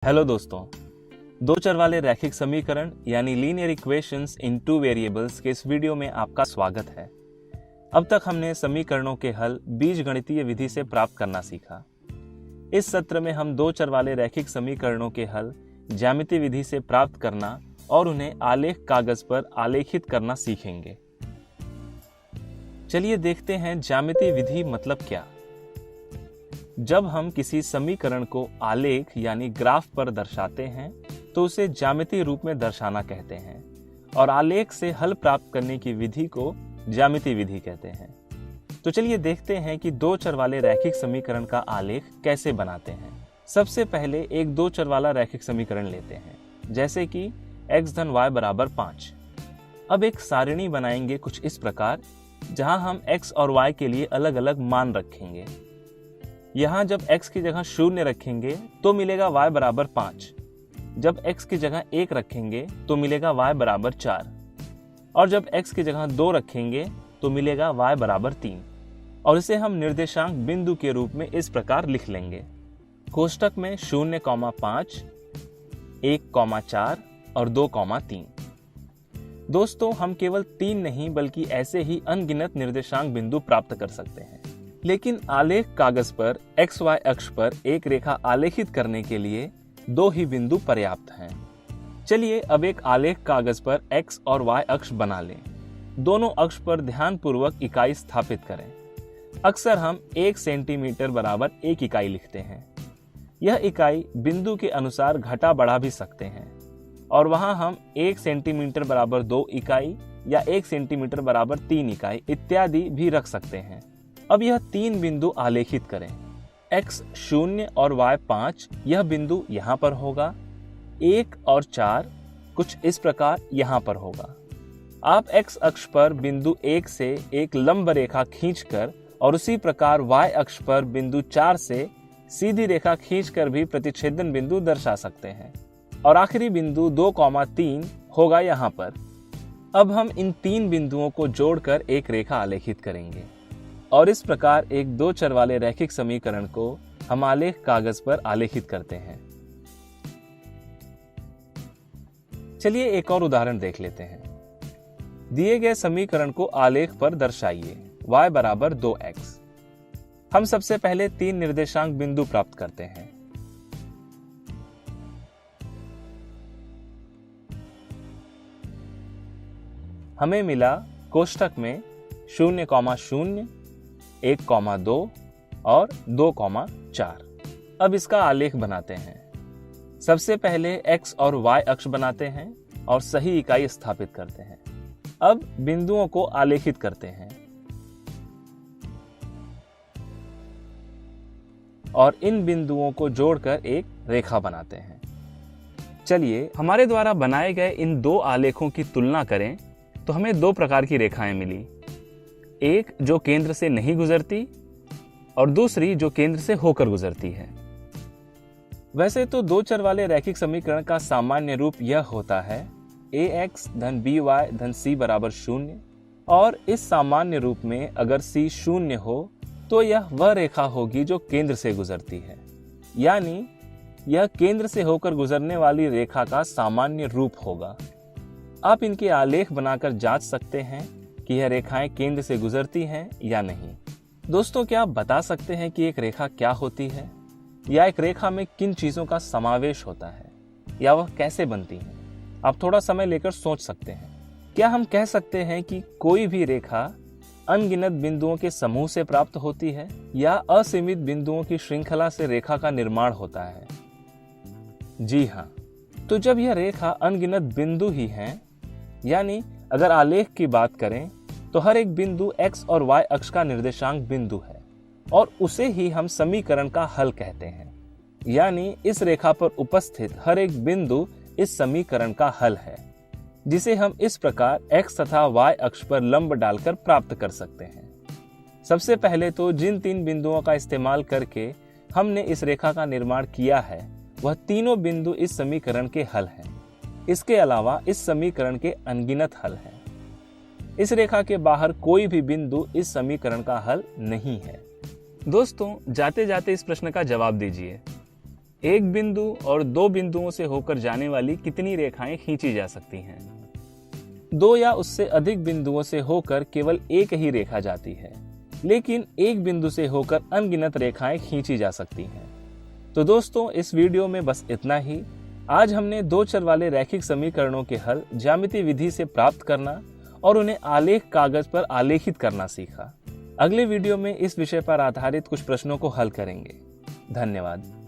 Hello दोस्तों, दो चर वाले रैखिक समीकरण यानी लीनियर इक्वेशंस इन टू वेरिएबल्स के इस वीडियो में आपका स्वागत है। अब तक हमने समीकरणों के हल बीजगणितीय विधि से प्राप्त करना सीखा। इस सत्र में हम दो चर वाले रैखिक समीकरणों के हल ज्यामितीय विधि से प्राप्त करना और उन्हें आलेख कागज पर आलेखित करना सीखेंगे। चलिए देखते हैं ज्यामितीय विधि मतलब क्या। जब हम किसी समीकरण को आलेख यानी ग्राफ पर दर्शाते हैं तो उसे ज्यामितीय रूप में दर्शाना कहते हैं और आलेख से हल प्राप्त करने की विधि को ज्यामितीय विधि कहते हैं। तो चलिए देखते हैं कि दो चर वाले रैखिक समीकरण का आलेख कैसे बनाते हैं। सबसे पहले एक दो चर वाला रैखिक समीकरण लेते हैं, जैसे कि x धन y बराबर 5। अब एक सारिणी बनाएंगे कुछ इस प्रकार, जहां हम x और y के लिए अलग अलग मान रखेंगे। यहाँ जब x की जगह 0 रखेंगे तो मिलेगा y बराबर 5। जब x की जगह 1 रखेंगे तो मिलेगा y बराबर 4 और जब x की जगह 2 रखेंगे तो मिलेगा y बराबर 3। और इसे हम निर्देशांक बिंदु के रूप में इस प्रकार लिख लेंगे। कोष्टक में 0,5, 1,4 और 2,3। दोस्तों, हम केवल 3 नहीं बल्कि ऐसे ही अनगिनत निर्देशांक बिंदु प्राप्त कर सकते हैं, लेकिन आलेख कागज पर XY अक्ष पर एक रेखा आलेखित करने के लिए 2 ही बिंदु पर्याप्त हैं। चलिए अब एक आलेख कागज पर X और Y अक्ष बना लें। दोनों अक्ष पर ध्यानपूर्वक इकाई स्थापित करें। अक्सर हम 1 सेंटीमीटर बराबर 1 इकाई लिखते हैं। यह इकाई बिंदु के अनुसार घटा बढ़ा भी सकते हैं और वहां हम 1 सेंटीमीटर बराबर 2 इकाई या 1 सेंटीमीटर बराबर 3 इकाई इत्यादि भी रख सकते हैं। अब यह 3 बिंदु आलेखित करें। x 0 और y 5 यह बिंदु यहाँ पर होगा। 1 और 4 कुछ इस प्रकार यहाँ पर होगा। आप x अक्ष पर बिंदु 1 से एक लंब रेखा खींचकर और उसी प्रकार y अक्ष पर बिंदु 4 से सीधी रेखा खींचकर भी प्रतिच्छेदन बिंदु दर्शा सकते हैं और आखिरी बिंदु 2,3 होगा यहाँ पर। अब हम इन 3 बिंदुओं को जोड़कर एक रेखा आलेखित करेंगे और इस प्रकार एक दो चर वाले रैखिक समीकरण को हम आलेख कागज पर आलेखित करते हैं। चलिए एक और उदाहरण देख लेते हैं। दिए गए समीकरण को आलेख पर दर्शाइए। y बराबर 2x। हम सबसे पहले 3 निर्देशांक बिंदु प्राप्त करते हैं। हमें मिला कोष्टक में 0,0, 1,2 और 2,4। अब इसका आलेख बनाते हैं। सबसे पहले x और y अक्ष बनाते हैं और सही इकाई स्थापित करते हैं। अब बिंदुओं को आलेखित करते हैं और इन बिंदुओं को जोड़कर एक रेखा बनाते हैं। चलिए हमारे द्वारा बनाए गए इन 2 आलेखों की तुलना करें तो हमें 2 प्रकार की रेखाएं मिली। एक जो केंद्र से नहीं गुजरती और दूसरी जो केंद्र से होकर गुजरती है। वैसे तो दो चर वाले रैखिक समीकरण का सामान्य रूप यह होता है ax धन by धन c बराबर 0 और इस सामान्य रूप में अगर c 0 हो तो यह वह रेखा होगी जो केंद्र से गुजरती है, यानी यह केंद्र से होकर गुजरने वाली रेखा का सामान्य रूप होगा। आप इनके आलेख बनाकर जांच सकते हैं कि यह रेखाएं केंद्र से गुजरती हैं या नहीं। दोस्तों, क्या आप बता सकते हैं कि एक रेखा क्या होती है या एक रेखा में किन चीजों का समावेश होता है या वह कैसे बनती है? आप थोड़ा समय लेकर सोच सकते हैं। क्या हम कह सकते हैं कि कोई भी रेखा अनगिनत बिंदुओं के समूह से प्राप्त होती है या असीमित बिंदुओं की श्रृंखला से रेखा का निर्माण होता है? जी हाँ, तो जब यह रेखा अनगिनत बिंदु ही हैं, यानी अगर आलेख की बात करें तो हर एक बिंदु x और y अक्ष का निर्देशांक बिंदु है और उसे ही हम समीकरण का हल कहते हैं, यानी इस रेखा पर उपस्थित हर एक बिंदु इस समीकरण का हल है, जिसे हम इस प्रकार x तथा y अक्ष पर लंब डालकर प्राप्त कर सकते हैं। सबसे पहले तो जिन 3 बिंदुओं का इस्तेमाल करके हमने इस रेखा का निर्माण किया है वह तीनों बिंदु इस समीकरण के हल हैं। इसके अलावा इस समीकरण के अनगिनत हल हैं। इस रेखा के बाहर कोई भी बिंदु इस समीकरण का हल नहीं है। दोस्तों, जाते जाते इस प्रश्न का जवाब दीजिए। एक बिंदु और दो बिंदुओं से होकर जाने वाली कितनी रेखाएं खींची जा सकती हैं? दो या उससे अधिक बिंदुओं से होकर केवल एक ही रेखा जाती है, लेकिन एक बिंदु से होकर अनगिनत रेखाएं खींची जा सकती हैं। तो दोस्तों, इस वीडियो में बस इतना ही। आज हमने दो चर वाले रैखिक समीकरणों के हल ज्यामितीय विधि से प्राप्त करना और उन्हें आलेख कागज पर आलेखित करना सीखा। अगले वीडियो में इस विषय पर आधारित कुछ प्रश्नों को हल करेंगे। धन्यवाद।